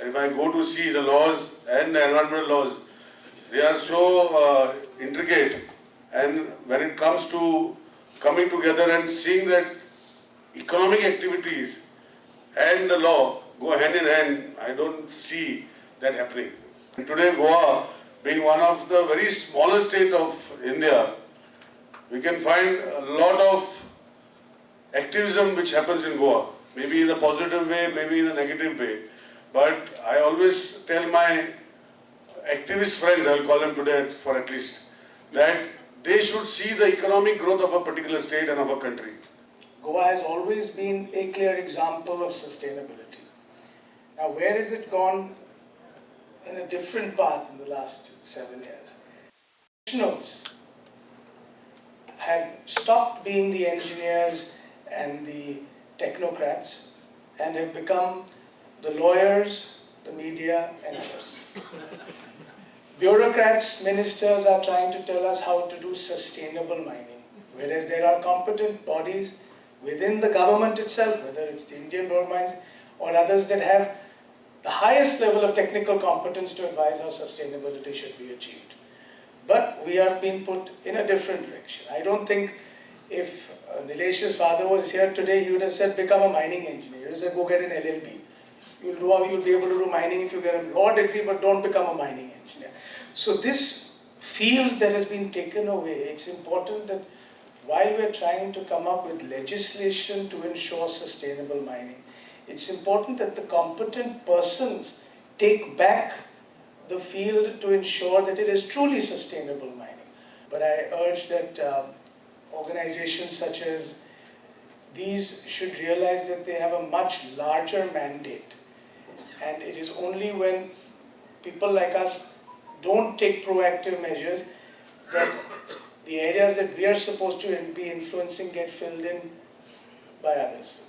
if I go to see the laws and the environmental laws, they are so intricate, and when it comes to coming together and seeing that economic activities and the law go hand in hand, I don't see that happening. And today Goa, being one of the very smallest states of India, we can find a lot of activism which happens in Goa, maybe in a positive way, maybe in a negative way. But I always tell my activist friends, I will call them today for at least, that they should see the economic growth of a particular state and of a country. Goa has always been a clear example of sustainability. Now, where has it gone in a different path in the last 7 years? Professionals have stopped being the engineers and the technocrats and have become the lawyers, the media and others. Bureaucrats, ministers are trying to tell us how to do sustainable mining, whereas there are competent bodies within the government itself, whether it's the Indian Bureau of Mines or others, that have the highest level of technical competence to advise how sustainability should be achieved. But we have been put in a different direction. I don't think if Nilesh's father was here today, he would have said, become a mining engineer. He would have said, go get an LLB. You'll be able to do mining if you get a law degree, but don't become a mining engineer. So this field that has been taken away, it's important that while we're trying to come up with legislation to ensure sustainable mining, it's important that the competent persons take back the field to ensure that it is truly sustainable mining. But I urge that organizations such as these should realize that they have a much larger mandate, and it is only when people like us don't take proactive measures that the areas that we are supposed to be influencing get filled in by others.